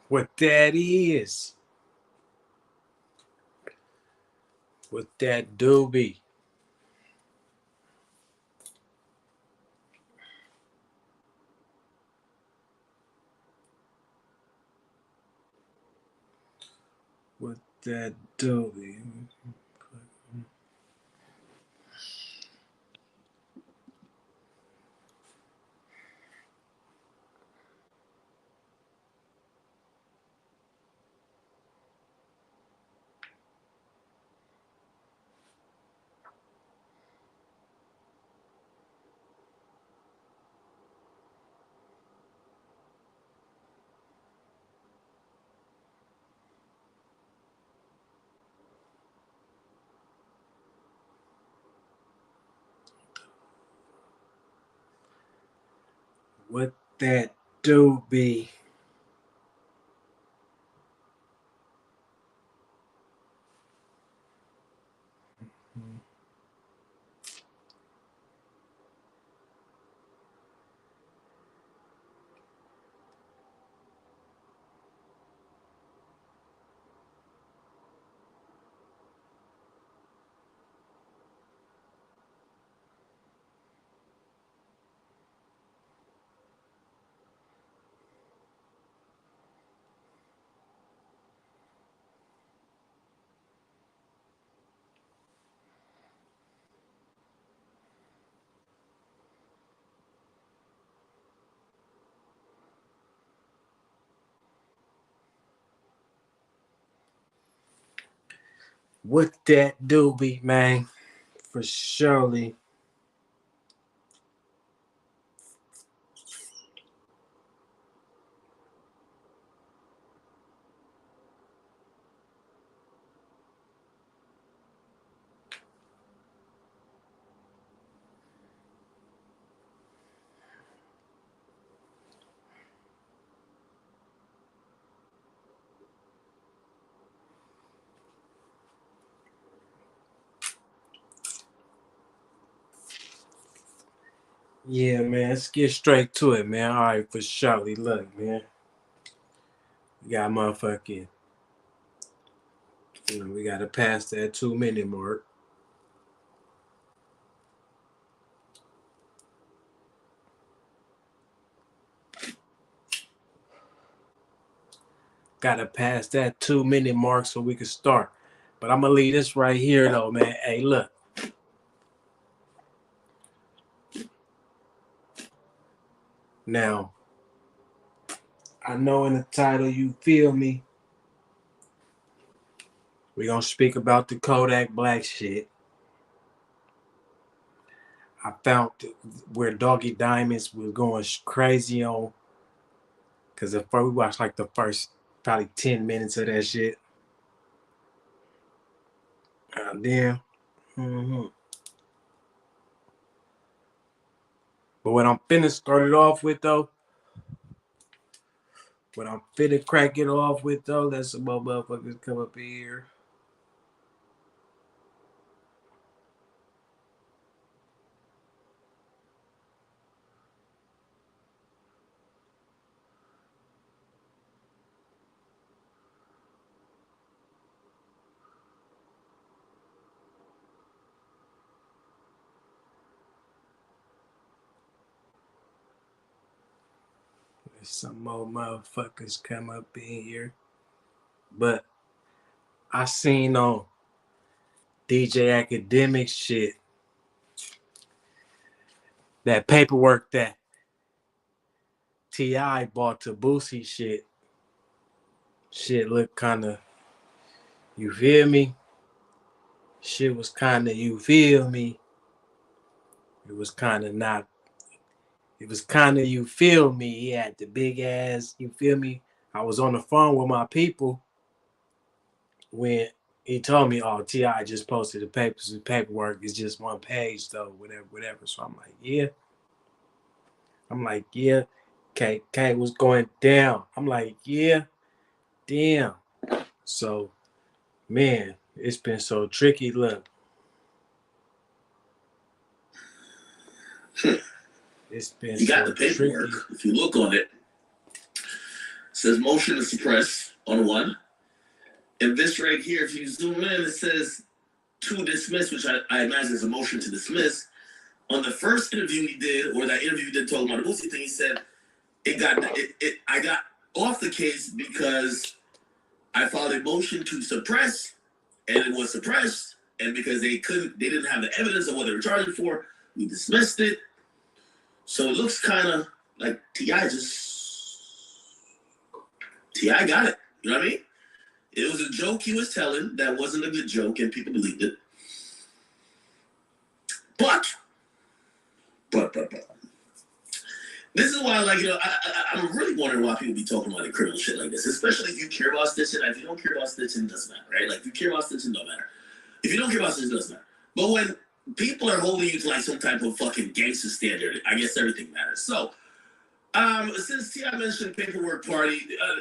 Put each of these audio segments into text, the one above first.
What that is. What that do be. What that do be. What that do be. What that do be, man. For surely. Yeah, man. Let's get straight to it, man. All right, for surely. Look, man. We got motherfucking. We got to pass that 2 minute mark. Got to pass that 2 minute mark so we can start. But I'm going to leave this right here, though, man. Hey, look. Now, I know in the title, you feel me. We're going to speak about the Kodak Black shit. I found where Doggy Diamonds was going crazy on. Because at first we watched like the first probably 10 minutes of that shit. God damn. Mm-hmm. But what I'm finna start it off with, though, what I'm finna crack it off with, though, let some more motherfuckers come up in here. Let some more motherfuckers come up in here. But I seen on DJ Academic shit that paperwork that T.I. bought to Boosie shit. Shit looked kind of, you feel me? Shit was kind of, you feel me? It was kind of not, it was kind of, you feel me? He had the big ass, you feel me? I was on the phone with my people when he told me, oh, T.I. just posted the papers and paperwork. It's just one page though, whatever, whatever. So I'm like, yeah. I'm like, yeah. K was going down. I'm like, yeah, damn. So, man, it's been so tricky. Look, it's been you got so the paperwork. Tricky. If you look on it, says motion to suppress on one. And this right here, if you zoom in, it says to dismiss, which I imagine is a motion to dismiss. On the first interview he did, or that interview he did talking about the Boosie thing, he said I got off the case because I filed a motion to suppress, and it was suppressed, and because they didn't have the evidence of what they were charging for, we dismissed it. So it looks kind of like T.I. got it. You know what I mean? It was a joke he was telling that wasn't a good joke, and people believed it. But. This is why, like, you know, I'm really wondering why people be talking about the criminal shit like this, especially if you care about snitching. If you don't care about snitching, it doesn't matter, right? Like, if you care about snitching, it don't matter. If you don't care about snitching, it doesn't matter. But when people are holding you to, like, some type of fucking gangster standard, I guess everything matters. So, since T.I. mentioned paperwork party,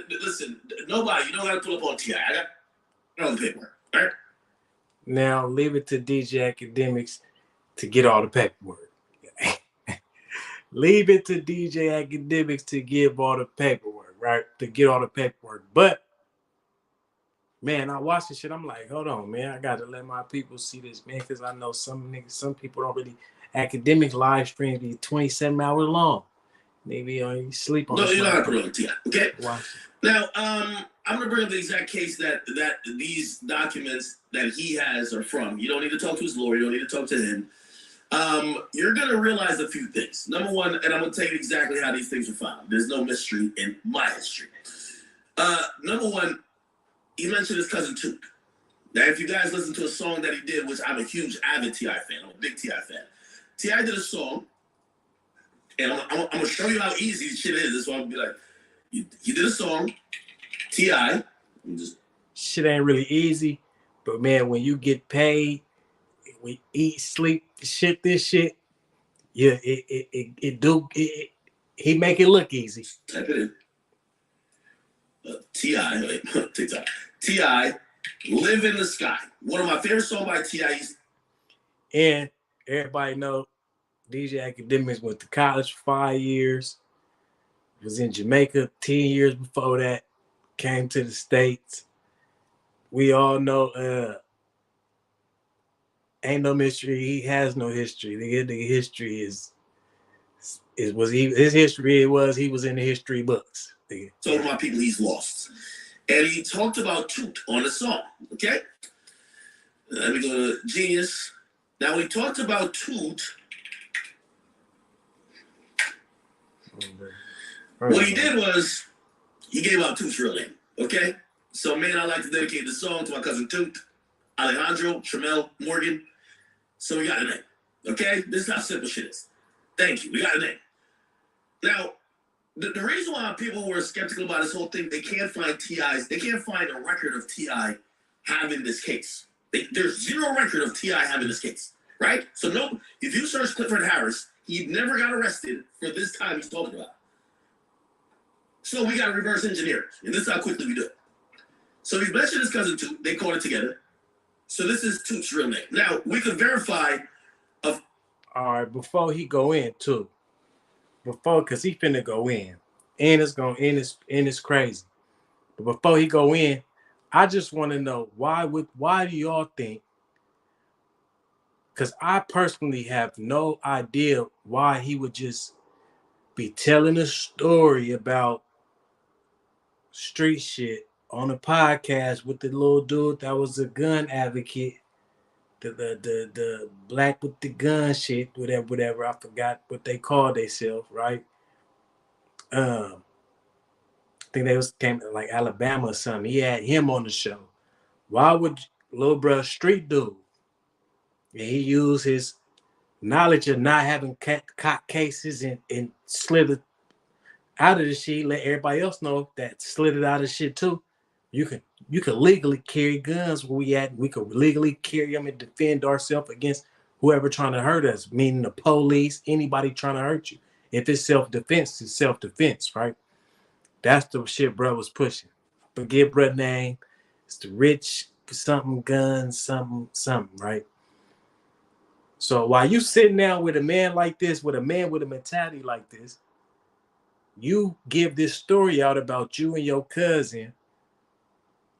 listen, nobody, you don't got to pull up on T.I. I got my own paperwork, all right? Now, leave it to DJ Academics to get all the paperwork. Leave it to DJ Academics to give all the paperwork, right? To get all the paperwork. But, man, I watch this shit. I'm like, hold on, man. I got to let my people see this, man, because I know some people don't really. Academic live streams be 27 hours long. Maybe you sleep on. No, you don't have to put it on TI. Okay. Watch. Now, I'm gonna bring up the exact case that these documents that he has are from. You don't need to talk to his lawyer. You don't need to talk to him. You're gonna realize a few things. Number one, and I'm gonna tell you exactly how these things are found. There's no mystery in my history. Number one, he mentioned his cousin Toot. Now, if you guys listen to a song that he did, which I'm a huge avid T.I. fan, I'm a big T.I. fan. T.I. did a song, and I'm gonna show you how easy this shit is. That's why I'm gonna be like, he did a song, T.I. Shit ain't really easy, but man, when you get paid, we eat, sleep, this shit, yeah, he make it look easy. Type it in. T.I. TikTok. T.I. Live in the Sky. One of my favorite songs by T.I. And everybody know DJ Academics went to college for 5 years. Was in Jamaica 10 years before that. Came to the States. We all know ain't no mystery. He has no history. The history his history was he was in the history books. Told my people he's lost. And he talked about Toot on the song. Okay? Let me go to Genius. Now he talked about Toot. What he did was he gave out Toot's real name. Okay? So man, I'd like to dedicate the song to my cousin Toot, Alejandro, Tramel, Morgan. So we got a name. Okay? This is how simple shit is. Thank you. We got a name. Now, the reason why people were skeptical about this whole thing, they can't find a record of T.I. having this case. There's zero record of T.I. having this case, right? So no, if you search Clifford Harris, he never got arrested for this time he's talking about. So we got to reverse engineer it, and this is how quickly we do it. So he mentioned his cousin Toot, they called it together. So this is Toot's real name. Now, we could verify of... All right, before he go in, too. Because he finna go in. And it's crazy. But before he go in, I just want to know why do y'all think? Because I personally have no idea why he would just be telling a story about street shit on a podcast with the little dude that was a gun advocate, the black with the gun shit, whatever. I forgot what they called themselves, right? I think they came like Alabama or something. He had him on the show. Why would little bro street dude? And he used his knowledge of not having caught cases and slid it out of the shit. Let everybody else know that slid it out of shit too. You can legally carry guns where we at. We could legally carry them and defend ourselves against whoever trying to hurt us, meaning the police, anybody trying to hurt you. If it's self-defense, it's self-defense, right? That's the shit bro was pushing. Forget bro name. It's the rich something guns, something, right? So while you sitting down with a man like this, with a man with a mentality like this, you give this story out about you and your cousin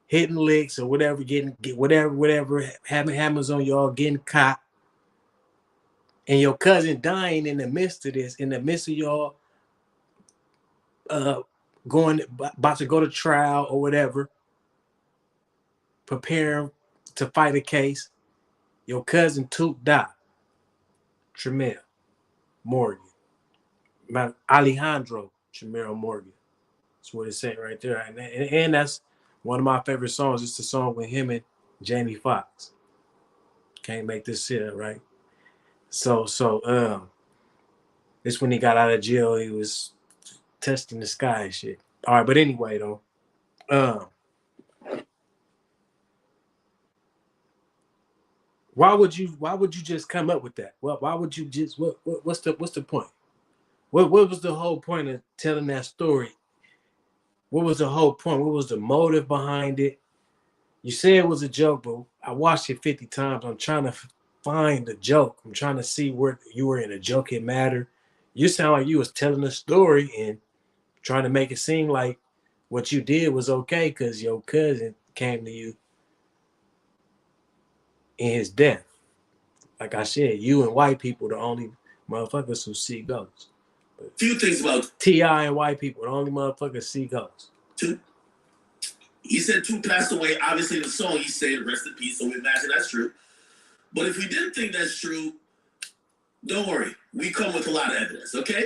hitting licks or whatever, whatever hammers on y'all getting caught, and your cousin dying in the midst of this, in the midst of y'all uh going about to go to trial or whatever, preparing to fight a case. Your cousin Toot died. Tremel Morgan. Alejandro Tremel Morgan. That's what it's saying right there. And that's one of my favorite songs. It's the song with him and Jamie Foxx. Can't make this shit up, right? So this when he got out of jail, he was testing the sky and shit. All right, but anyway though, why would you just come up with that? Well, why would you just what's the point? What was the whole point of telling that story? What was the whole point? What was the motive behind it? You said it was a joke, but I watched it 50 times. I'm trying to find the joke. I'm trying to see where you were in a joke it mattered. You sound like you was telling a story and trying to make it seem like what you did was okay because your cousin came to you in his death. Like I said, you and white people the only motherfuckers who see ghosts. Few things about T.I. and white people, the only motherfuckers see ghosts. Two. He said Two passed away. Obviously, in the song, he said rest in peace, so we imagine that's true. But if we didn't think that's true, don't worry. We come with a lot of evidence, okay?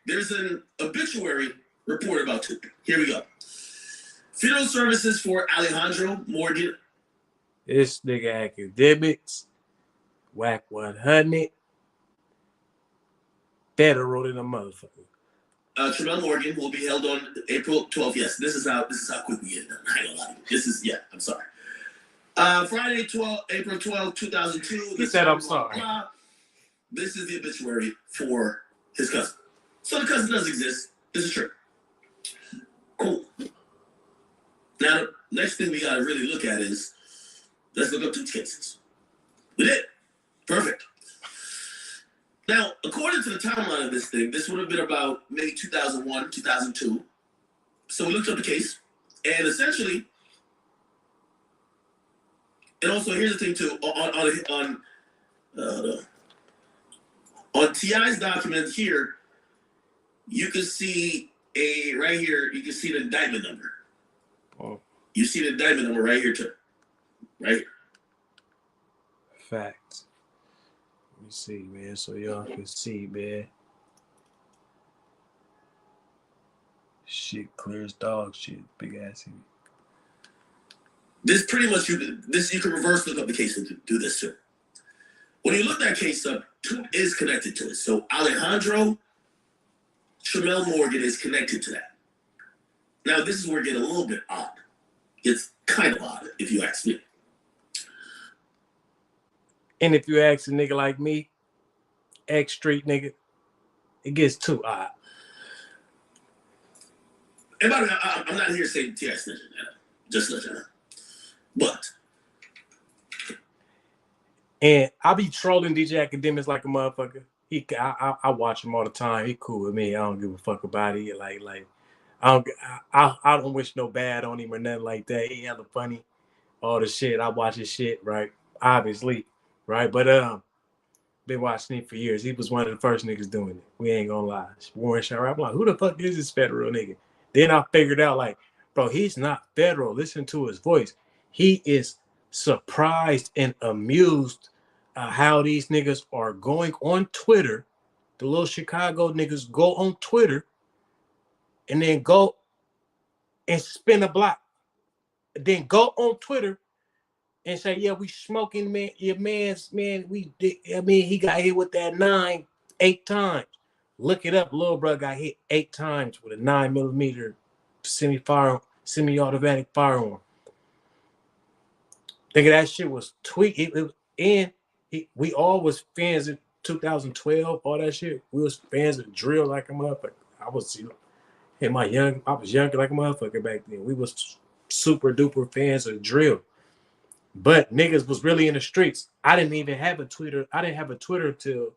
There's an obituary report about Two. Here we go. Funeral services for Alejandro Morgan. This nigga academics, whack 100, federal than a motherfucker. Tremel Morgan will be held on April 12th. Yes, this is how quick we get done. I ain't gonna lie. This is I'm sorry. Friday, April 12th, 2002. He said, I'm sorry. This is the obituary for his cousin. So the cousin does exist. This is true. Cool. Now, the next thing we got to really look at is, let's look up two cases. We did. Perfect. Now, according to the timeline of this thing, this would have been about maybe 2001, 2002. So we looked up the case, and essentially, and also here's the thing too, on T.I.'s document here, you can see right here, you can see the indictment number. Oh. You see the indictment number right here too. Right here. Facts. Let me see, man, so y'all can see, man. Shit clear as dog shit, big ass here. This pretty much you can reverse look up the case and do this too. When you look that case up, Two is connected to it. So Alejandro Tremel Morgan is connected to that. Now this is where it gets a little bit odd. It's kind of odd if you ask me. And if you ask a nigga like me, X Street nigga, it gets too odd. And by the way, I'm not here to say T.I. snitching. Just let you know. But. And I be trolling DJ Academics like a motherfucker. I watch him all the time. He cool with me. I don't give a fuck about it. Like I don't wish no bad on him or nothing like that. He hella funny. All the shit. I watch his shit, right? Obviously. Right? But been watching him for years. He was one of the first niggas doing it. We ain't gonna lie. Warren Sharp. I'm like, who the fuck is this federal nigga? Then I figured out, like, bro, he's not federal. Listen to his voice. He is surprised and amused how these niggas are going on Twitter. The little Chicago niggas go on Twitter and then go and spin a block. Then go on Twitter and say, yeah, we smoking, man. Your man's, man, he got hit with that 9 8 times. Look it up. Little bro got hit 8 times with a 9mm semi-automatic firearm. Think of that shit was tweet. We all was fans of 2012, all that shit. We was fans of drill like a motherfucker. I was younger like a motherfucker back then. We was super duper fans of drill. But niggas was really in the streets. I didn't even have a Twitter. I didn't have a Twitter till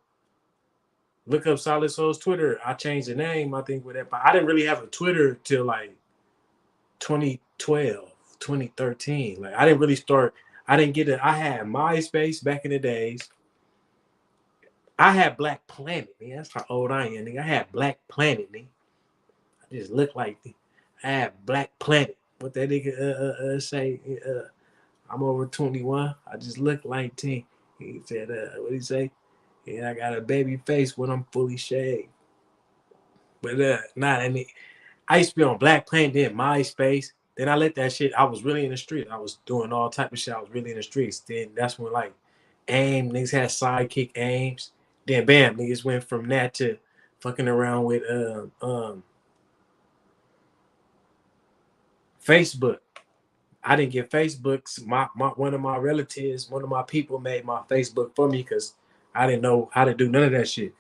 Look up Solid Soul's Twitter. I changed the name, I think, with that. But I didn't really have a Twitter till like 2012, 2013. Like I didn't really start. I didn't get it. I had MySpace back in the days. I had Black Planet. Man. That's how old I am. Nigga. I had Black Planet. Nigga. I just look like I had Black Planet. What that nigga say? I'm over 21. I just look like 10. He said, what he say? Yeah, I got a baby face when I'm fully shaved. But not any. I used to be on Black Planet, then MySpace. Then I let that shit. I was really in the street. I was doing all type of shit. I was really in the streets. Then that's when like AIM niggas had sidekick aims. Then bam, niggas went from that to fucking around with Facebook. I didn't get Facebooks. My one of my relatives, one of my people made my Facebook for me because I didn't know how to do none of that shit.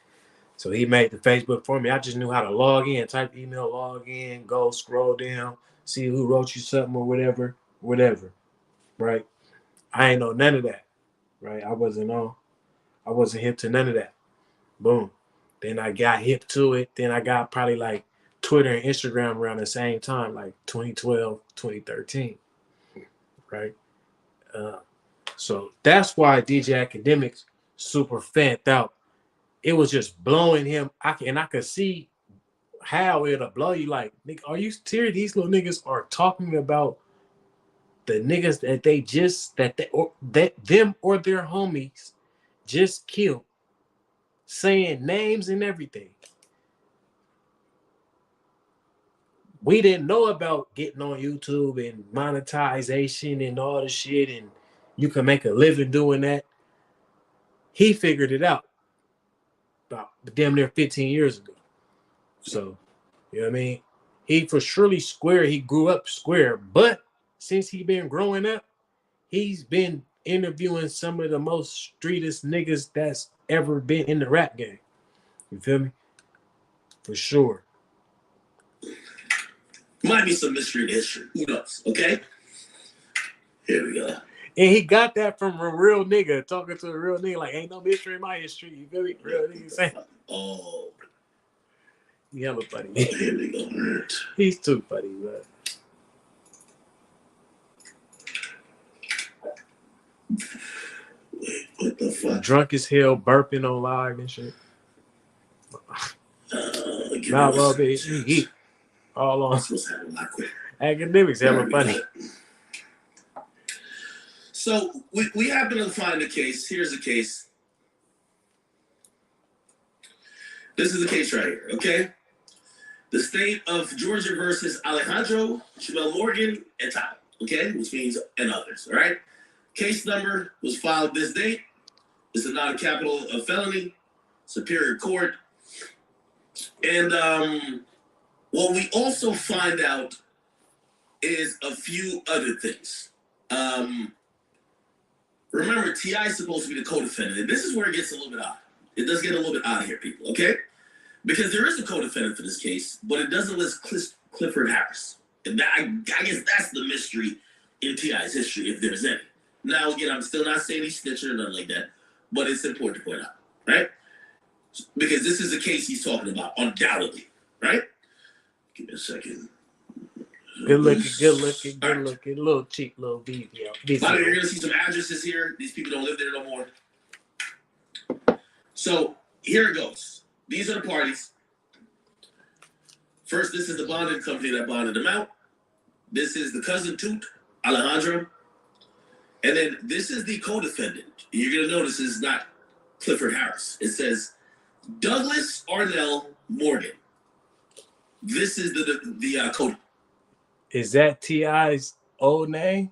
So he made the Facebook for me. I just knew how to log in, type email, log in, go scroll down, see who wrote you something or whatever, right? I ain't know none of that, right? I wasn't hip to none of that. Boom. Then I got hip to it. Then I got probably like Twitter and Instagram around the same time, like 2012, 2013, right? So that's why DJ Academics super fanned out. It was just blowing him. I could see how it'll blow you. Like, nigga, are you serious? These little niggas are talking about the niggas that they just that them or their homies just killed, saying names and everything. We didn't know about getting on YouTube and monetization and all the shit, and you can make a living doing that. He figured it out about damn near 15 years ago. So, you know what I mean? He for surely square. He grew up square, but since he been growing up, he's been interviewing some of the most streetest niggas that's ever been in the rap game. You feel me? For sure. Might be some mystery to history. Who knows? Okay? Here we go. And he got that from a real nigga, talking to a real nigga, like, ain't no mystery in my history. You feel me? Real nigga saying. Oh. Hella funny. Oh, here we go. He's too funny, but. Wait, what the fuck? Drunk as hell, burping on live and shit. Not well, bitch. All on. Academics, hella funny. So we happen to find a case. Here's the case. This is the case right here, okay? The state of Georgia versus Alejandro, Tramel Morgan, et al., okay? Which means and others, all right? Case number was filed this date. It's a non-capital felony, Superior Court. And what we also find out is a few other things. Remember, T.I. is supposed to be the co-defendant, and this is where it gets a little bit odd. It does get a little bit odd here, people, okay? Because there is a co-defendant for this case, but it doesn't list Clifford Harris. And that, I guess that's the mystery in T.I.'s history, if there's any. Now, again, I'm still not saying he's snitching or nothing like that, but it's important to point out, right? Because this is the case he's talking about, undoubtedly, right? Give me a second. Good looking, little cheap, little video. By the way, you're gonna see some addresses here. These people don't live there no more. So here it goes. These are the parties. First, this is the bonding company that bonded them out. This is the cousin Toot, Alejandro. And then this is the co-defendant. You're gonna notice it's not Clifford Harris. It says Douglas Arnell Morgan. This is the code. Is that T.I.'s old name?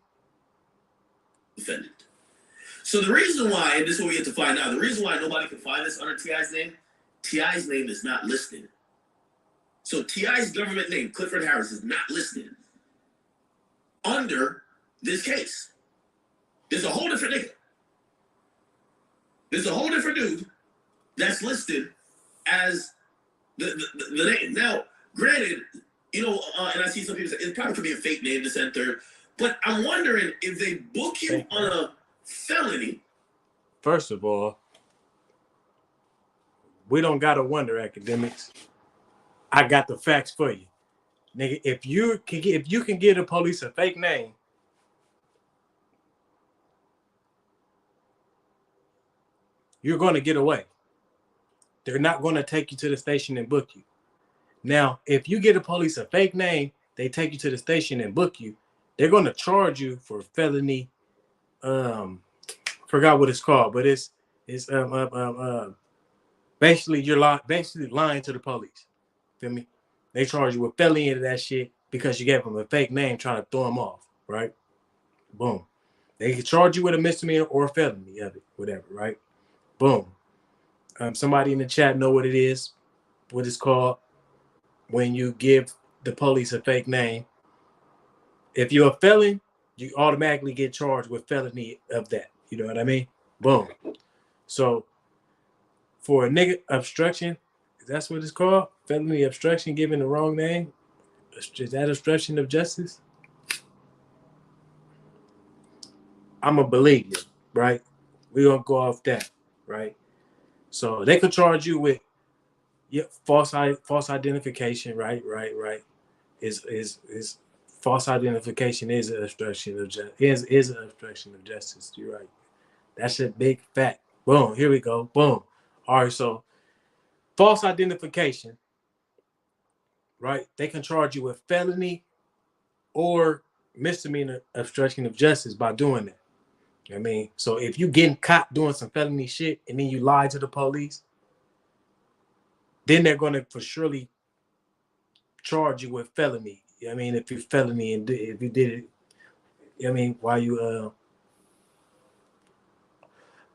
Defendant. So the reason why, and this is what we get to find out, the reason why nobody can find this under T.I.'s name is not listed. So T.I.'s government name, Clifford Harris, is not listed under this case. There's a whole different nigga. There's a whole different dude that's listed as the name. Now, granted, you know, and I see some people say it probably could be a fake name, this and third, but I'm wondering if they book you on a felony. First of all, We don't gotta wonder, academics. I got the facts for you, nigga. If you can give the police a fake name, you're gonna get away. They're not gonna take you to the station and book you. Now, if you get the police a fake name, they take you to the station and book you. They're gonna charge you for felony. Forgot what it's called, but it's basically you're basically lying to the police. Feel me? They charge you with felony into that shit because you gave them a fake name trying to throw them off, right? Boom. They can charge you with a misdemeanor or a felony of it, whatever, right? Boom. Somebody in the chat know what it is, what it's called when you give the police a fake name. If you're a felon, you automatically get charged with felony of that. You know what I mean? Boom. So for a nigga obstruction, that's what it's called. Felony obstruction, giving the wrong name. Is that obstruction of justice? I'm gonna believe you, right? We're gonna go off that, right? So they could charge you with false identification, right? Is false identification is an obstruction of justice. Is an obstruction of justice. You're right. That's a big fact. Boom. Here we go. Boom. All right. So false identification, right? They can charge you with felony or misdemeanor obstruction of justice by doing that. I mean, so if you getting caught doing some felony shit and then you lie to the police, then they're going to for surely charge you with felony. I mean, if you felony and if you did it, I mean, while you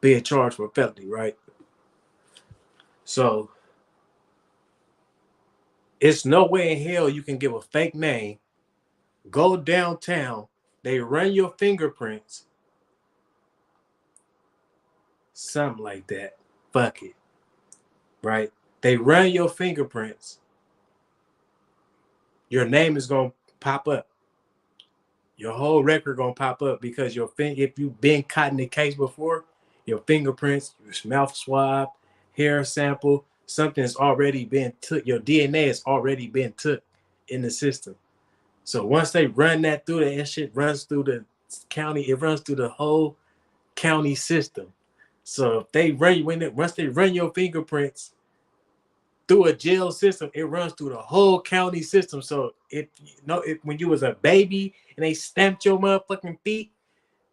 being charged for felony, right? So it's no way in hell you can give a fake name, go downtown, they run your fingerprints, something like that. Fuck it, right? They run your fingerprints. Your name is gonna pop up. Your whole record gonna pop up because if you've been caught in the case before, your fingerprints, your mouth swab, hair sample, something's already been took. Your DNA has already been took in the system. So once they run that through, that shit runs through the county. It runs through the whole county system. So if they once they run your fingerprints through a jail system, it runs through the whole county system. So if when you was a baby and they stamped your motherfucking feet,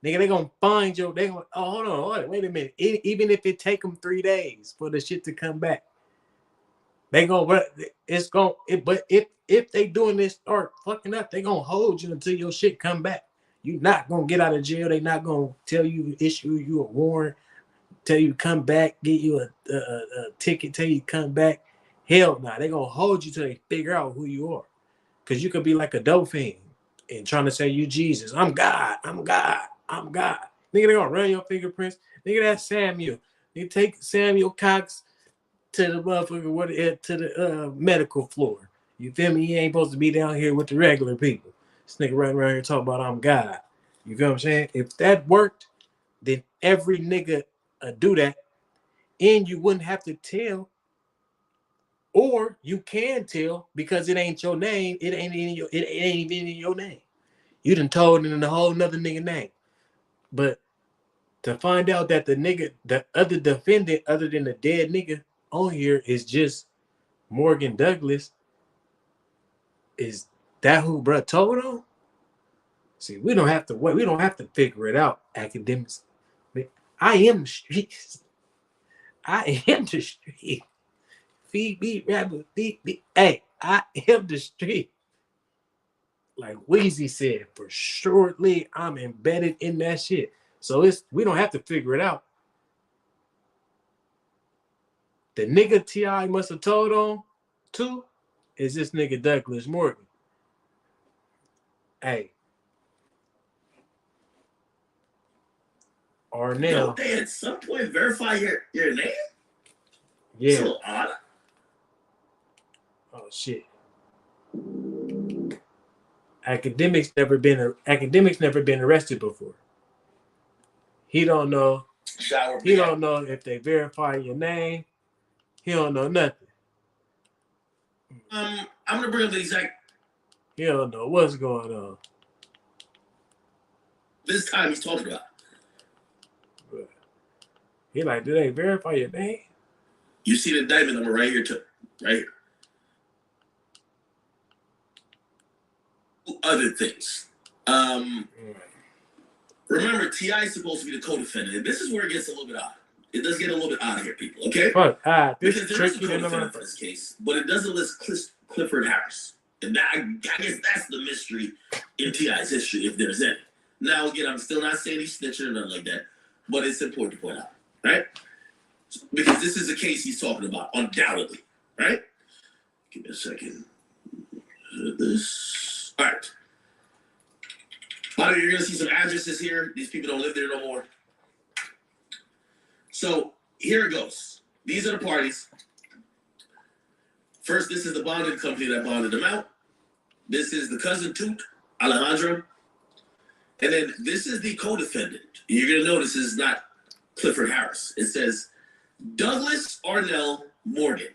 nigga, they gonna find you. They gonna hold on, wait a minute. Even if it take them 3 days for the shit to come back, they gonna but if they doing this start fucking up, they gonna hold you until your shit come back. You not gonna get out of jail. They not gonna tell you issue you a warrant, tell you come back, get you a ticket, tell you come back. Hell nah, they gonna hold you till they figure out who you are. Cause you could be like a dope fiend and trying to say you Jesus. I'm God. I'm God. I'm God. Nigga, they gonna run your fingerprints. Nigga, that's Samuel. You take Samuel Cox to the motherfucker to the medical floor. You feel me? He ain't supposed to be down here with the regular people. This nigga running around here talking about I'm God. You feel what I'm saying? If that worked, then every nigga do that, and you wouldn't have to tell, or you can tell because it ain't your name. It ain't even in your name. You done told it in a whole nother nigga name. But to find out that the other defendant, other than the dead nigga on here, is just Morgan Douglas, is that who bruh told on? See, we don't have to wait. We don't have to figure it out, academics. I am the streets. I am the street. Feed me, rapper, feed me. Hey, I am the street. Like Weezy said, for shortly, I'm embedded in that shit. So we don't have to figure it out. The nigga T.I. must have told on to is this nigga Douglas Morgan. Hey. Or now. Don't they at some point verify your name? Yeah. It's a little odd. Oh shit. Academics never been arrested before. He don't know. He don't know if they verify your name. He don't know nothing. I'm gonna bring up the exact. He don't know what's going on. This time he's talking about. But he like, did they verify your name? You see the indictment number right here too, right here. Other things. Remember, T.I. is supposed to be the co-defendant, and this is where it gets a little bit odd. It does get a little bit odd here, people. Okay? Fuck, this because is tricky there is a than co-defendant for this case, but it doesn't list Clifford Harris, and that, I guess that's the mystery in T.I.'s history, if there's any. Now, again, I'm still not saying he's snitching or nothing like that, but it's important to point out, right? Because this is a case he's talking about, undoubtedly, right? Give me a second. This. All right. By the way, you're going to see some addresses here. These people don't live there no more. So here it goes. These are the parties. First, this is the bonding company that bonded them out. This is the cousin Toot, Alejandro. And then this is the co-defendant. You're going to notice this is not Clifford Harris. It says Douglas Arnell Morgan.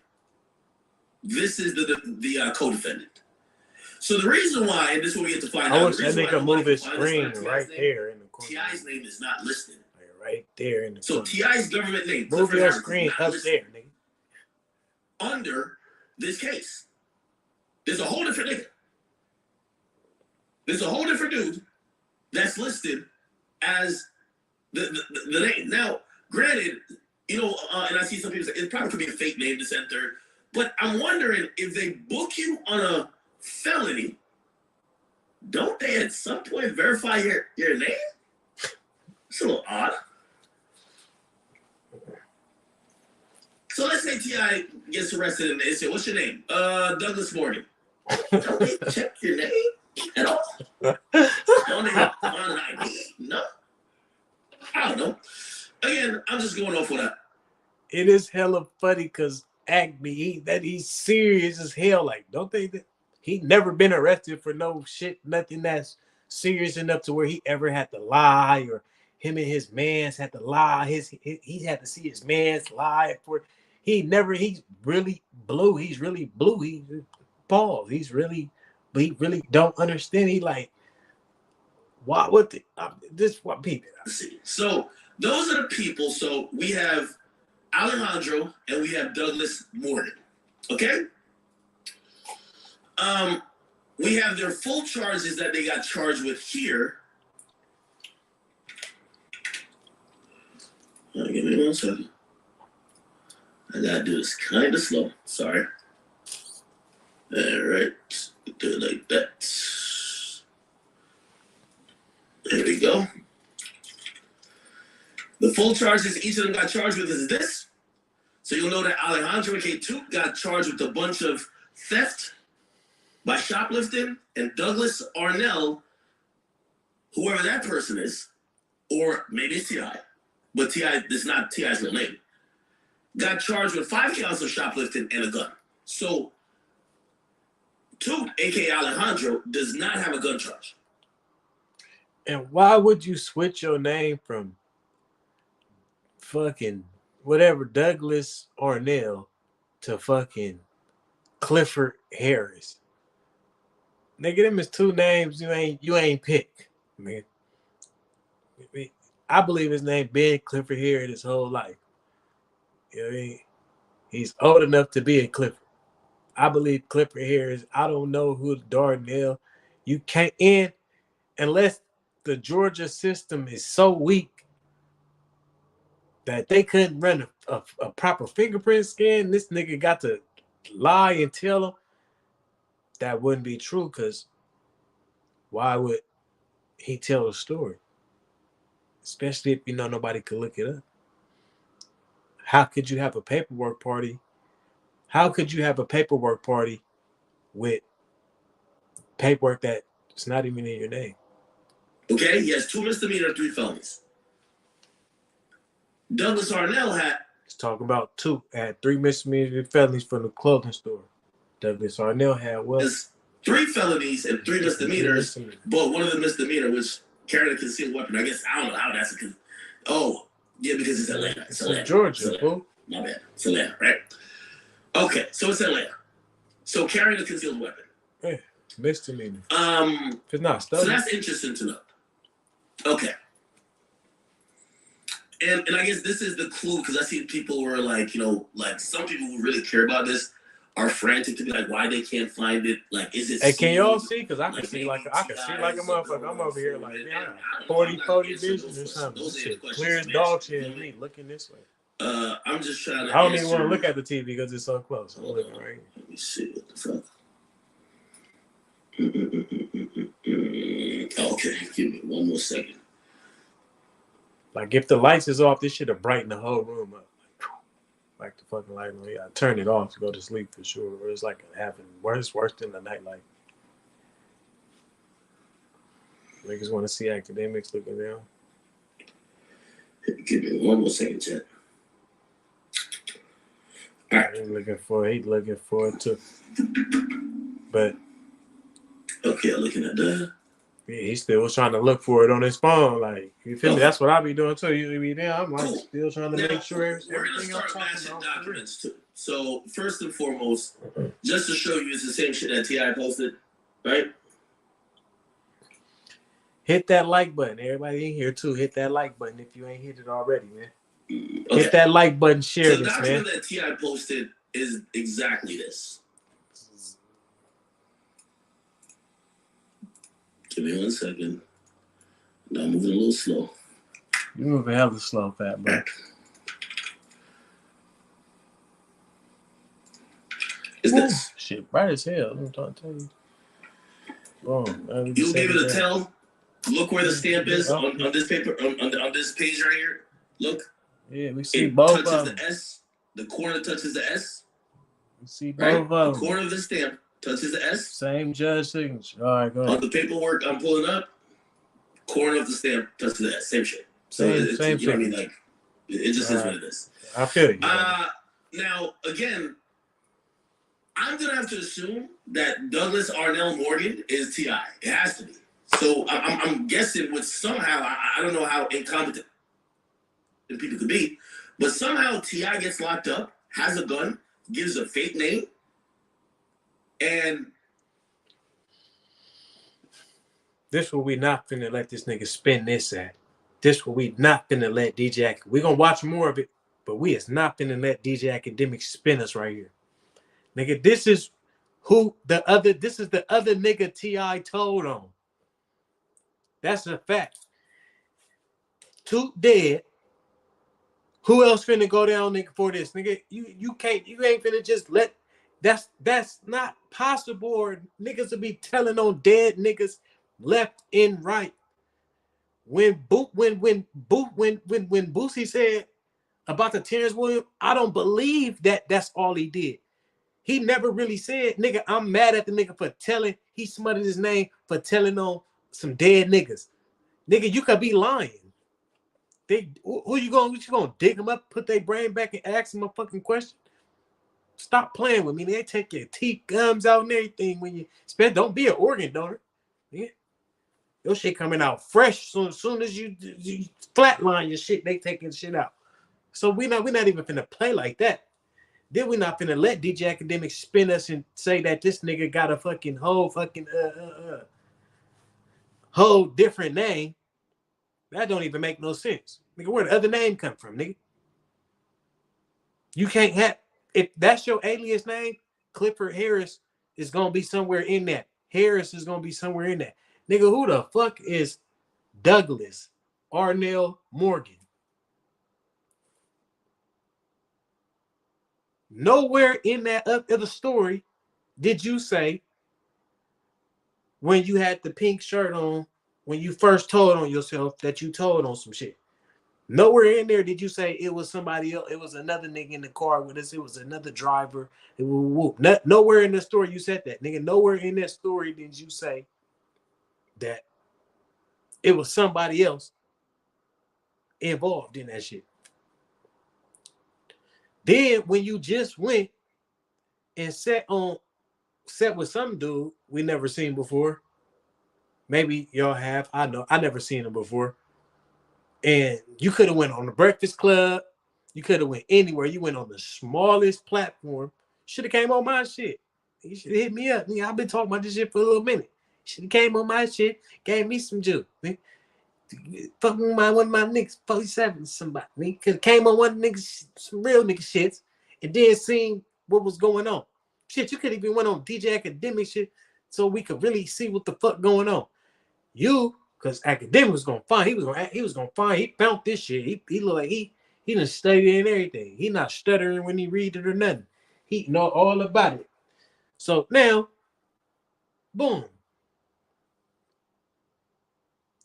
This is the co-defendant. So the reason why, and this is what we get to find out. I wish that nigga move his screen right there in the corner. T.I.'s name is not listed. Right there in the corner. So T.I.'s government name. Move your screen up there, nigga. Under this case. There's a whole different nigga. There's a whole different dude that's listed as the name. Now, granted, you know, and I see some people say it probably could be a fake name to send third, but I'm wondering if they book you on a felony, don't they at some point verify your name? It's a little odd. So let's say T.I. gets arrested and they say, what's your name? Douglas Morgan. Don't they check your name at all? Don't they have an ID? No. I don't know. Again, I'm just going off with that. It is hella funny because he's serious as hell. Like, don't they? He never been arrested for no shit, nothing that's serious enough to where he ever had to lie, or him and his mans had to lie. He had to see his mans lie for. He's really blue. He's really blue. He Paul. He really don't understand. He like, why would this what people? So those are the people. So we have Alejandro and we have Douglas Morgan. Okay. We have their full charges that they got charged with here. Give me 1 second. I gotta do this kind of slow. Sorry. All right. Do it like that. There we go. The full charges each of them got charged with is this. So you'll know that Alejandro K2 got charged with a bunch of theft by shoplifting, and Douglas Arnell, whoever that person is, or maybe it's T.I., but T.I. is not T.I.'s real name, got charged with 5 counts of shoplifting and a gun. So Toot, a.k.a. Alejandro, does not have a gun charge. And why would you switch your name from fucking whatever Douglas Arnell to fucking Clifford Harris? Nigga, them is 2 names you ain't pick, man. I believe his name been Clifford Harris his whole life. You know what I mean? He's old enough to be a Clifford. I believe Clifford Harris. I don't know who Darnell. You can't in unless the Georgia system is so weak that they couldn't run a proper fingerprint scan. This nigga got to lie and tell them. That wouldn't be true, because why would he tell a story? Especially if you know nobody could look it up. How could you have a paperwork party? How could you have a paperwork party with paperwork that's not even in your name? Okay, he has 2 misdemeanors and 3 felonies. Douglas Arnell had. He's talking about 2. Had 3 misdemeanors and felonies from the clothing store. Douglas Arnell had what? There's 3 felonies and 3 misdemeanors, but one of the misdemeanor was carrying a concealed weapon. I guess I don't know how that's oh, yeah, because it's Atlanta. It's Georgia, fool. My bad. It's Atlanta, right? Okay, so it's Atlanta. So carrying a concealed weapon. Hey, misdemeanor. It's not so that's interesting to know. Okay. And I guess this is the clue, because I see people who are like, like some people who really care about this are frantic to be like, why they can't find it? Like, is it? Hey, can y'all see? Because I can see like a motherfucker. I'm over here like, man, I got 40 vision or something. This shit clear as dog shit and me looking this way. I'm just trying to. I don't even want to look at the TV because it's so close. I'm looking right here. Let me see what the fuck. Okay, give me one more second. Like, if the lights is off, this shit will brighten the whole room up. Like the fucking light on. I turn it off to go to sleep for sure. Or it's like having worse than the nightlight. Niggas want to see academics looking down. Give me one more second, chat. All right. He's looking for it too. But okay, I'm looking at that. Yeah, he still was trying to look for it on his phone. Like, you feel me? That's what I be doing too. You be there. I'm like still trying to make sure everything I'm talking about. Documents too. So first and foremost, just to show you, it's the same shit that T.I. posted, right? Hit that like button. Everybody in here too. Hit that like button if you ain't hit it already, man. Okay. Hit that like button. Share this, man. The document that T.I. posted is exactly this. Give me 1 second. Now I'm moving a little slow. You're moving hella slow, fat bro. Is this shit bright as hell? I'm trying to tell you. Boom. You give it a tell. Look where the stamp is on this paper, on this page right here. Look. Yeah, we see both of them. Touches the S. The corner touches the S. We see both of them. The corner of the stamp touches the S. Same judge signature. All right, go ahead. On the paperwork I'm pulling up, corner of the stamp touches the S. Same shit. So same you know what I mean? Like, it just is what it is. I feel you. Now, again, I'm going to have to assume that Douglas Arnell Morgan is T.I. It has to be. So I'm guessing with somehow, I don't know how incompetent people could be, but somehow T.I. gets locked up, has a gun, gives a fake name, and this what we not finna let this nigga spin this at. This what we not finna let DJ. We gonna watch more of it, but we is not finna let DJ Academic spin us right here. Nigga, this is the other nigga T.I. told on. That's a fact. Two dead. Who else finna go down, nigga, for this? Nigga, you ain't finna just let that's not possible, or niggas will be telling on dead niggas left and right. When Boosie said about the Terrence Williams, I don't believe that's all he did. He never really said, nigga, I'm mad at the nigga for telling, he smothered his name for telling on some dead niggas. Nigga, you could be lying. Who you gonna dig them up, put their brain back and ask them a fucking question? Stop playing with me. They take your teeth, gums out and everything when you spend. Don't be an organ donor. Yeah. Your shit coming out fresh. So as soon as you flatline your shit, they taking shit out. So we're not even finna play like that. Then we're not finna let DJ Academic spin us and say that this nigga got a fucking whole different name. That don't even make no sense. Nigga, where the other name come from, nigga? You can't have, if that's your alias name, Clifford Harris is gonna be somewhere in that. Harris is gonna be somewhere in that. Nigga, who the fuck is Douglas Arnell Morgan? Nowhere in that other story did you say when you had the pink shirt on, when you first told on yourself that you told on some shit. Nowhere in there did you say it was somebody else. It was another nigga in the car with us. It was another driver. Nowhere in the story you said that, nigga. Nowhere in that story did you say that it was somebody else involved in that shit. Then when you just went and sat with some dude we never seen before. Maybe y'all have. I know. I never seen him before. And you could have went on the Breakfast Club. You could have went anywhere. You went on the smallest platform. Should have came on my shit. He should have hit me up. I've been talking about this shit for a little minute. Should have came on my shit, gave me some juice. Fucking one of my niggas, 47, somebody. Could have came on one niggas, some real nigga shits, and then seen what was going on. Shit, you could even went on DJ Academic shit so we could really see what the fuck going on. You, because Academic was gonna find, he was gonna find, he found this shit. He looked like he done studied and everything. He not stuttering when he read it or nothing. He know all about it. So now, boom.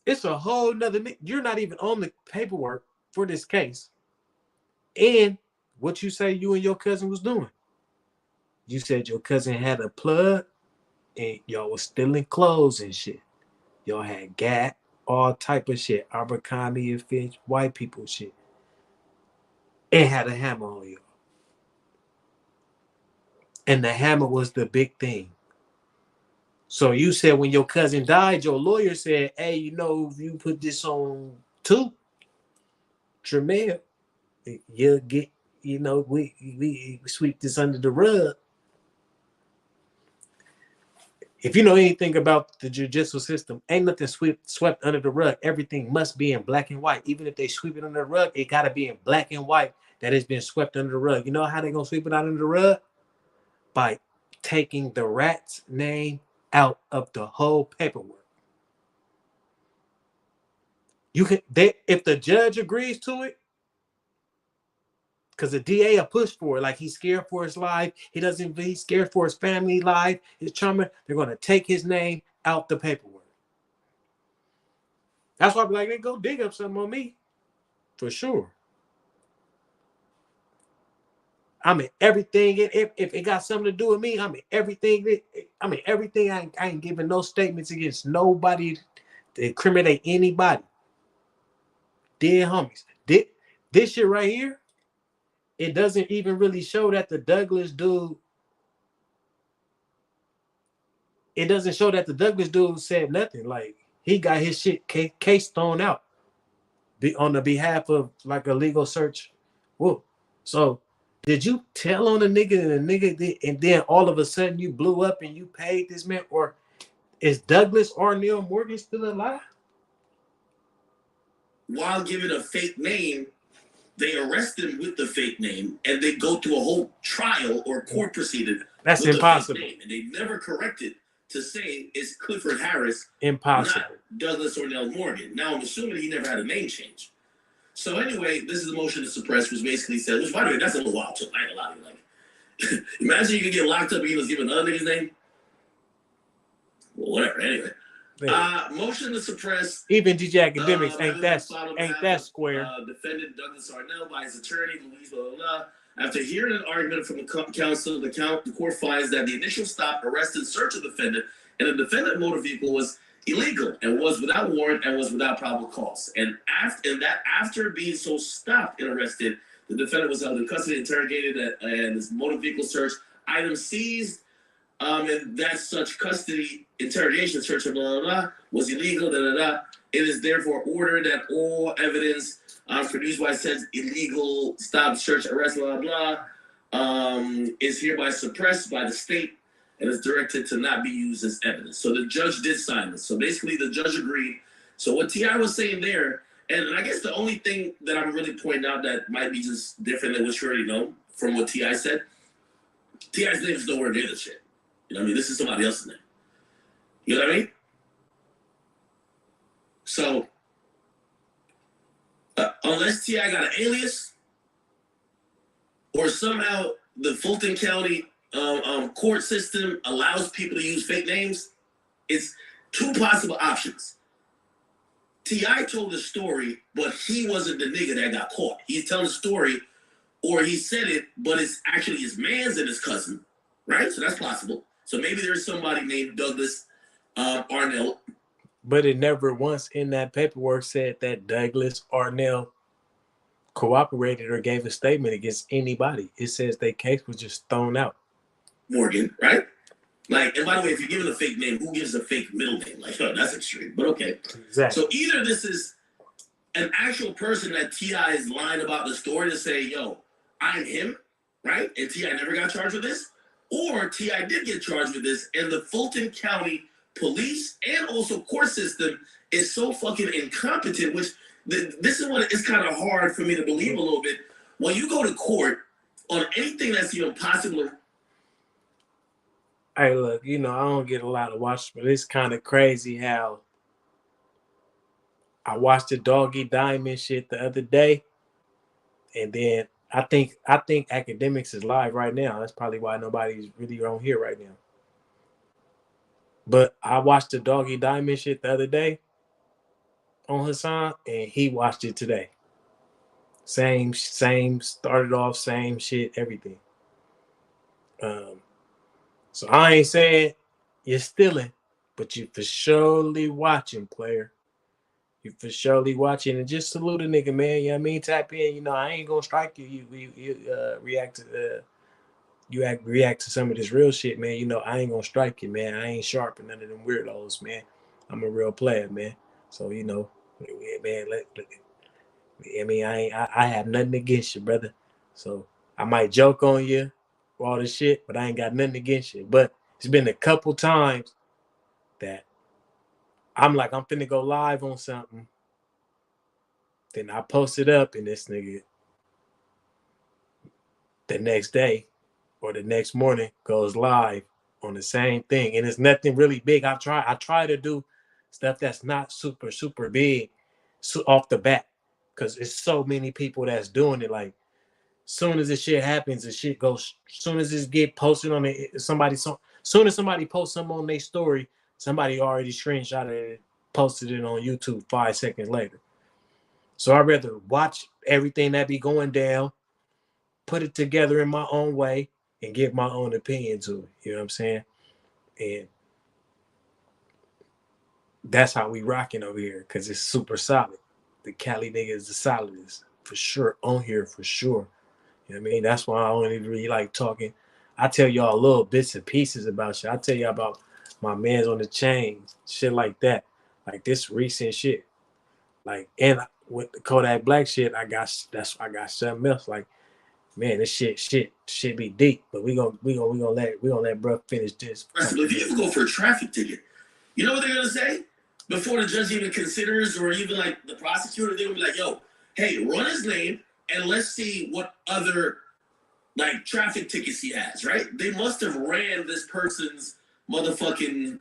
It's a whole nother. You're not even on the paperwork for this case. And what you say you and your cousin was doing. You said your cousin had a plug and y'all was stealing clothes and shit. Y'all had Gap, all type of shit. Abercrombie and Fitch, white people shit. And had a hammer on you. And the hammer was the big thing. So you said when your cousin died, your lawyer said, hey, you know, if you put this on too, Tremel, you'll get, you know, we sweep this under the rug. If you know anything about the judicial system, ain't nothing swept under the rug. Everything must be in black and white. Even if they sweep it under the rug, it got to be in black and white that has been swept under the rug. You know how they going to sweep it out under the rug? By taking the rat's name out of the whole paperwork. You can if the judge agrees to it, because the DA will push for it, like he's scared for his life, he's scared for his family life, his trauma, they're gonna take his name out the paperwork. That's why I'm like, they go dig up something on me. For sure. I mean everything. If it got something to do with me, I mean everything. Everything. I ain't giving no statements against nobody to incriminate anybody. Dear homies, this shit right here, it doesn't even really show that the Douglas dude. It doesn't show that the Douglas dude said nothing. Like he got his shit case thrown out, on the behalf of like a legal search. Whoa. So did you tell on a nigga and then all of a sudden you blew up and you paid this man? Or is Douglas Arnell Morgan still alive? While giving a fake name, they arrest him with the fake name and they go through a whole trial or court proceeding. That's with impossible. The fake name. And they never corrected to say it's Clifford Harris. Impossible. Not Douglas Arnell Morgan. Now I'm assuming he never had a name change. So anyway, this is the motion to suppress, which basically said, which by the way, that's a little wild too. I ain't gonna lie to you. Like, imagine you could get locked up and you was given another nigga's name. Well, whatever. Anyway, motion to suppress. Even DJ Academics ain't that square. Defendant Douglas Arnell by his attorney Louise blah blah blah. After hearing an argument from the counsel, the court finds that the initial stop, arrest, and search of the defendant and the defendant motor vehicle was illegal and was without warrant and was without probable cause. And after being so stopped and arrested, the defendant was held in custody, interrogated, and his motor vehicle search, items seized, and that such custody, interrogation, search, blah, blah, blah, was illegal, da, da, da. It is therefore ordered that all evidence produced by said illegal stop, search, arrest, blah, blah, blah, is hereby suppressed by the state and is directed to not be used as evidence. So the judge did sign this. So basically the judge agreed. So what T.I. was saying there, and I guess the only thing that I'm really pointing out that might be just different than what you already know from what T.I. said, T.I.'s name is nowhere near this shit. You know what I mean? This is somebody else's name. You know what I mean? So, unless T.I. got an alias, or somehow the Fulton County court system allows people to use fake names, it's two possible options. T.I. told the story, but he wasn't the nigga that got caught. He's telling the story, or he said it, but it's actually his man's and his cousin, right? So that's possible. So maybe there's somebody named Douglas Arnell. But it never once in that paperwork said that Douglas Arnell cooperated or gave a statement against anybody. It says their case was just thrown out. Morgan, right? Like, and by the way, if you're giving a fake name, who gives a fake middle name? Like, oh, that's extreme, but okay. Exactly. So either this is an actual person that T.I. is lying about the story to say, yo, I'm him, right? And T.I. never got charged with this. Or T.I. did get charged with this, and the Fulton County police and also court system is so fucking incompetent, which this is what it's kind of hard for me to believe a little bit. When you go to court on anything that's even possible. Hey, look, I don't get a lot of watch, but it's kind of crazy how I watched the Doggy Diamond shit the other day, and then I think Academics is live right now. That's probably why nobody's really on here right now. But I watched the Doggy Diamond shit the other day on Hassan, and he watched it today. Same, started off, same shit, everything. So I ain't saying you're stealing, but you for surely watching, player. You for surely watching, and just salute a nigga, man. You know what I mean? Tap in. I ain't gonna strike you. You react to react to some of this real shit, man. I ain't gonna strike you, man. I ain't sharp and none of them weirdos, man. I'm a real player, man. So man, I have nothing against you, brother. So I might joke on you, all this shit, but I ain't got nothing against you. But it's been a couple times that I'm like, I'm finna go live on something. Then I post it up, and this nigga the next day or the next morning goes live on the same thing. And it's nothing really big. I try to do stuff that's not super big off the bat, because it's so many people that's doing it. Like, soon as this shit happens, the shit goes. Soon as this get posted on soon as somebody posts something on their story, somebody already screenshotted it, posted it on YouTube 5 seconds later. So I'd rather watch everything that be going down, put it together in my own way, and give my own opinion to it. You know what I'm saying? And that's how we rocking over here, because it's super solid. The Cali nigga is the solidest for sure on here, for sure. You know what I mean? That's why I don't even really like talking. I tell y'all little bits and pieces about shit. I tell y'all about my man's on the chain, shit like that. Like this recent shit. Like, and with the Kodak Black shit, I got something else. Like, man, this shit be deep. But we gonna let bro finish this. If you even go for a traffic ticket, you know what they're gonna say? Before the judge even considers, or even like the prosecutor, they're gonna be like, yo, hey, run his name and let's see what other like traffic tickets he has, right? They must have ran this person's motherfucking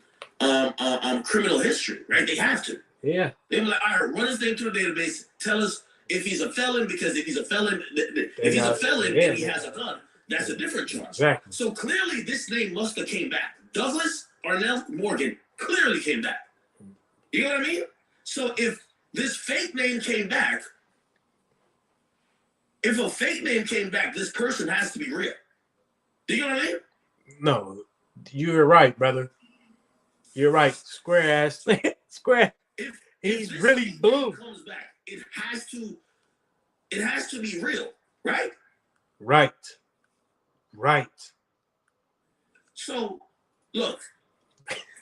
criminal history, right? They have to. Yeah. They were like, all right, run his name to the database. Tell us if he's a felon, because if he's a felon, and he has a gun, that's a different charge. Exactly. So clearly, this name must have came back. Douglas Arnell Morgan clearly came back. You know what I mean? So if this fake name came back, if a fake name came back, this person has to be real. Do you know what I mean? No, you're right, brother. You're right. Square ass. Square. He's really blue. Comes back, it has to be real, right? Right. So, look,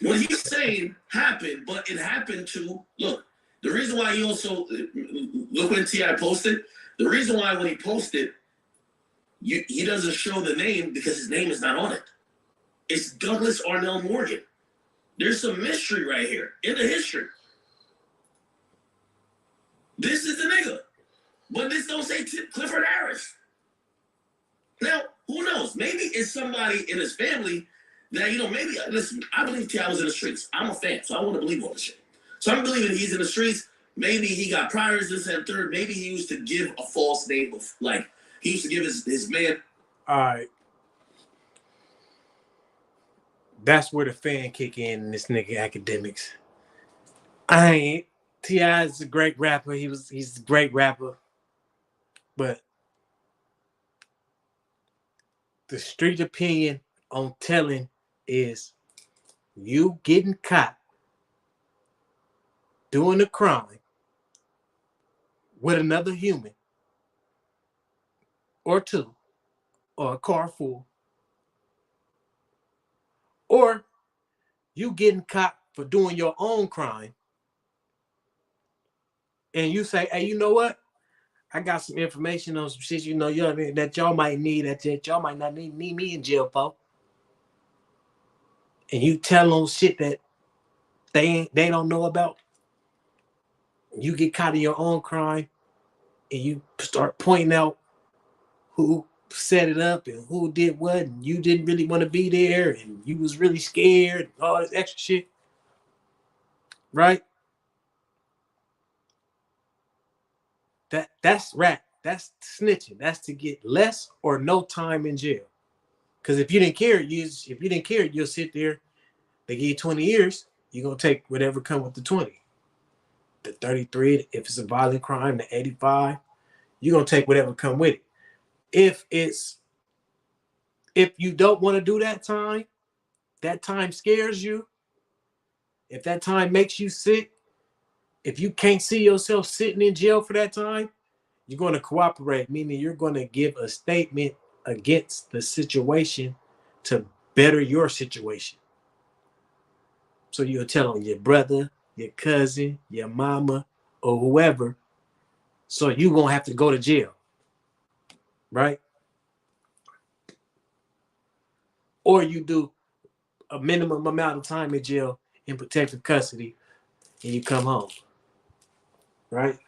what he's saying happened, but it happened to, look, the reason why he also, look when T.I. posted, the reason why when he posted, he doesn't show the name because his name is not on it. It's Douglas Arnell Morgan. There's some mystery right here in the history. This is the nigga. But this don't say Clifford Harris. Now, who knows? Maybe it's somebody in his family that, maybe, listen, I believe T.I. was in the streets. I'm a fan, so I want to believe all this shit. So I'm believing he's in the streets. Maybe he got priors, this and third. Maybe he used to give a false name of, like, he used to give his man. All right. That's where the fan kick in this nigga Academics. T.I. is a great rapper. He's a great rapper. But the street opinion on telling is you getting caught doing a crime with another human or two or a car full, or you getting caught for doing your own crime, and you say, hey, you know what? I got some information on some shit, you know, that y'all might need, that y'all might not need me in jail for. And you tell them shit that they don't know about. You get caught in your own crime, and you start pointing out who set it up and who did what, and you didn't really want to be there, and you was really scared, and all this extra shit, right? That's rap. That's snitching. That's to get less or no time in jail. Because if you didn't care, you'll sit there. They give you 20 years. You're gonna take whatever come with the 20. The 33, if it's a violent crime, the 85, you're gonna take whatever come with it. If you don't want to do that time scares you, if that time makes you sick, if you can't see yourself sitting in jail for that time, you're going to cooperate, meaning you're going to give a statement against the situation to better your situation. So you'll tell on your brother, your cousin, your mama, or whoever. So you're going to have to go to jail, right? Or you do a minimum amount of time in jail in protective custody and you come home, right?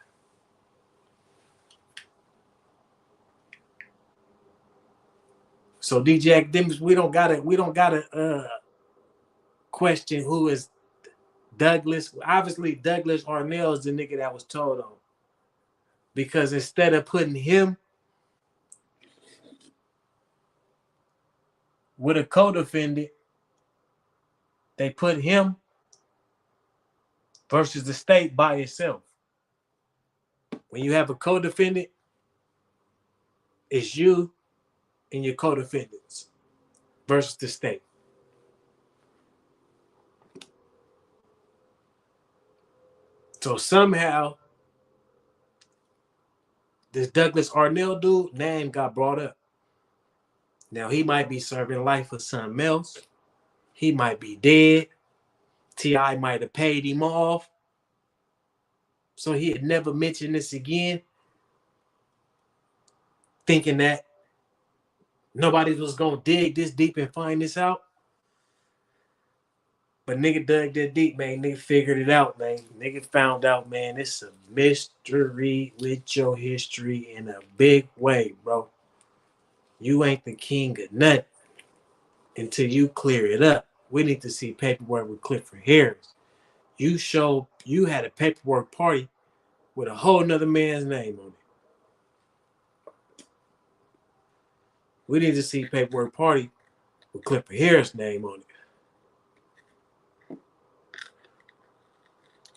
So DJ Academics, we don't gotta question who is Douglas. Obviously, Douglas Arnell is the nigga that was told on. Because instead of putting him with a co-defendant, they put him versus the state by itself. When you have a co-defendant, it's you and your co-defendants versus the state. So somehow, this Douglas Arnell dude name got brought up. Now he might be serving life for something else. He might be dead. T.I. might have paid him off. So he had never mentioned this again, thinking that nobody was going to dig this deep and find this out. But nigga dug that deep, man. Nigga figured it out, man. Nigga found out, man, it's a mystery with your history in a big way, bro. You ain't the king of nothing until you clear it up. We need to see paperwork with Clifford Harris. You had a paperwork party with a whole nother man's name on it. We need to see paperwork party with Clifford Harris' name on it.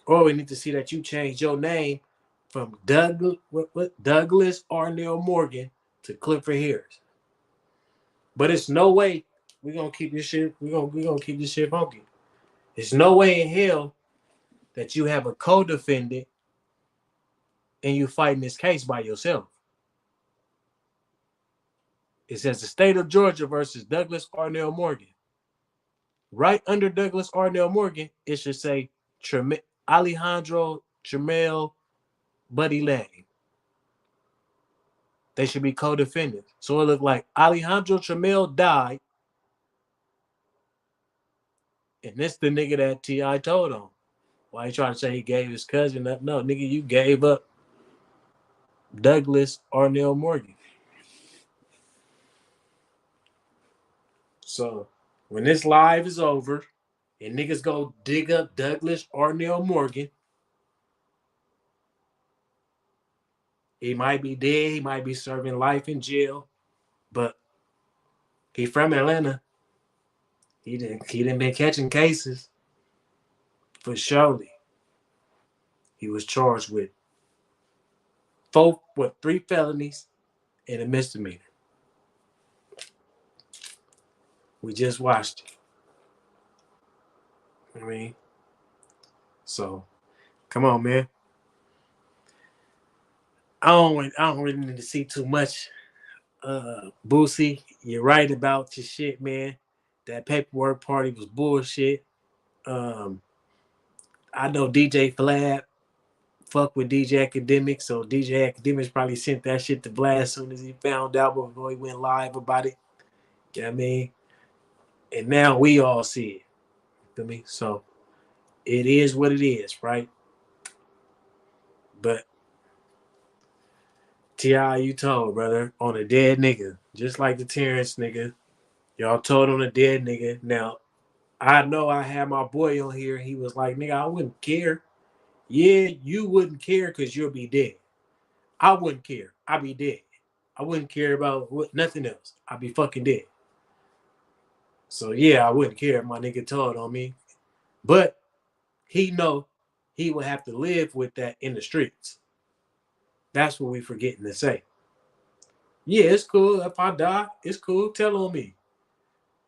Or we need to see that you changed your name from Douglas Arnell Morgan to Clifford Harris. But it's no way we're gonna keep this shit. We're gonna keep this shit funky. There's no way in hell that you have a co-defendant and you fighting this case by yourself. It says the state of Georgia versus Douglas Arnell Morgan. Right under Douglas Arnell Morgan, it should say Alejandro Tramel Buddy Lang. They should be co-defendants. So it looked like Alejandro Tramel died, and this the nigga that T.I. told on. Why you trying to say he gave his cousin up? No, nigga, you gave up Douglas Arnell Morgan. So when this live is over and niggas go dig up Douglas Arnell Morgan, he might be dead, he might be serving life in jail, but he from Atlanta. He didn't been catching cases for surely. He was charged with 3 felonies and a misdemeanor. We just watched it. I mean, so come on, man. I don't really need to see too much. Boosie, you're right about your shit, man. That paperwork party was bullshit. I know DJ Flab fuck with DJ Academic, so DJ Academics probably sent that shit to Vlad as soon as he found out before he went live about it. You know what I mean? And now we all see it. Feel me? So it is what it is, right? But T.I., you told, brother, on a dead nigga. Just like the Terrence nigga. Y'all told on a dead nigga. Now, I know I had my boy on here. He was like, nigga, I wouldn't care. Yeah, you wouldn't care because you'll be dead. I wouldn't care. I'd be dead. I wouldn't care about nothing else. I'd be fucking dead. So, yeah, I wouldn't care if my nigga told on me. But he know he would have to live with that in the streets. That's what we forgetting to say. Yeah, it's cool. If I die, it's cool. Tell on me.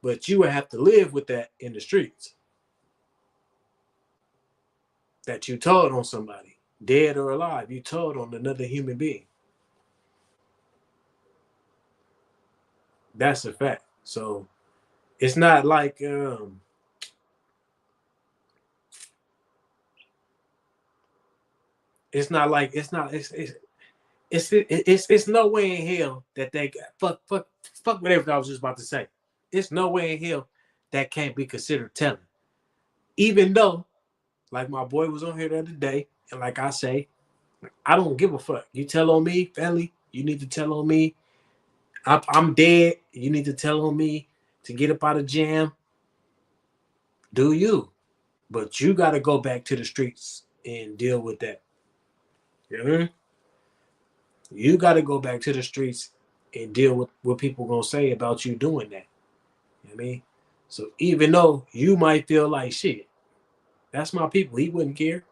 But you would have to live with that in the streets. That you told on somebody, dead or alive. You told on another human being. That's a fact. So it's not like it's not like it's no way in hell that they fuck whatever I was just about to say. It's no way in hell that can't be considered telling. Even though, like my boy was on here the other day, and like I say, I don't give a fuck. You tell on me, family, you need to tell on me. I'm dead. You need to tell on me to get up out of jam. Do you? But you got to go back to the streets and deal with that. You know? You got to go back to the streets and deal with what people gonna say about you doing that. You know what I mean? So even though you might feel like shit, that's my people. He wouldn't care.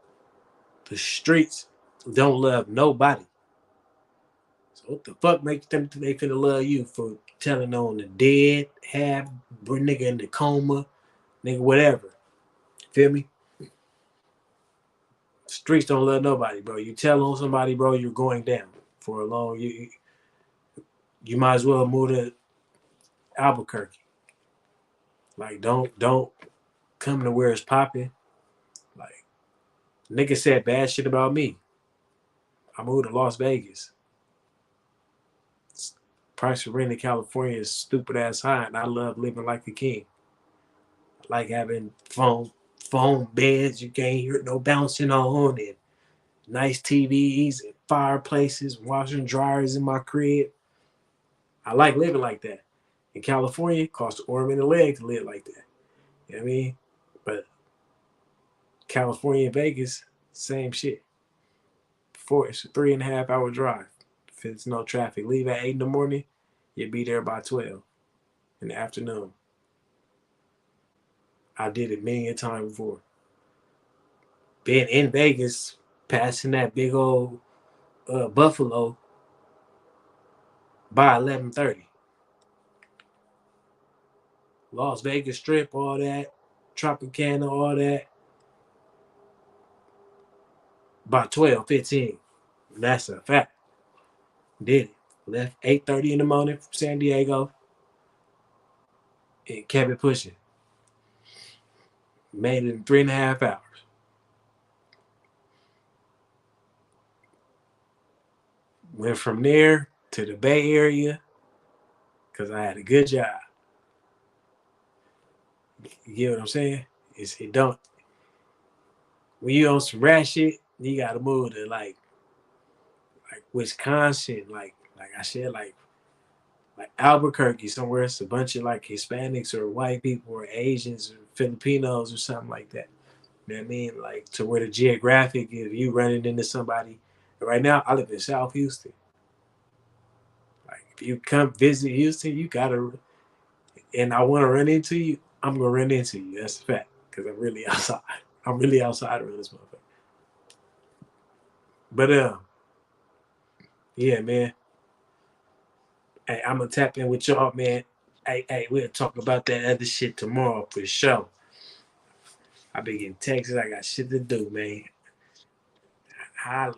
The streets don't love nobody. So what the fuck makes them think they finna love you for telling on the dead, half nigga in the coma, nigga, whatever. Feel me? Streets don't love nobody, bro. You tell on somebody, bro, you're going down for a long. You might as well move to Albuquerque. Like, don't come to where it's popping. Like, nigga said bad shit about me. I moved to Las Vegas. Price of rent in California is stupid ass high, and I love living like a king. I like having foam beds you can't hear no bouncing on, and nice TVs and fireplaces, washing dryers in my crib. I like living like that. In California, it costs an arm and a leg to live like that. You know what I mean? But California and Vegas, same shit. It's a 3.5 hour drive. If it's no traffic, leave at 8 in the morning, you'll be there by 12 in the afternoon. I did it many a time before. Being in Vegas, passing that big old Buffalo by 11:30. Las Vegas Strip, all that, Tropicana, all that, by 12:15. That's a fact. Did it. Left 8:30 in the morning from San Diego and kept it pushing. Made it in 3.5 hours. Went from there to the Bay Area because I had a good job. You get what I'm saying? It don't. When you on some rat shit, you gotta move to like Wisconsin, like I said, like Albuquerque, somewhere it's a bunch of like Hispanics or white people or Asians or Filipinos or something like that. You know what I mean? Like to where the geographic, if you running into somebody. Right now, I live in South Houston. Like if you come visit Houston, you gotta, and I want to run into you, I'm gonna run into you. That's a fact because I'm really outside. I'm really outside around this motherfucker. But yeah, man. Hey, I'm gonna tap in with y'all, man. Hey, we'll talk about that other shit tomorrow for sure. I be getting texts. I got shit to do, man. Holla.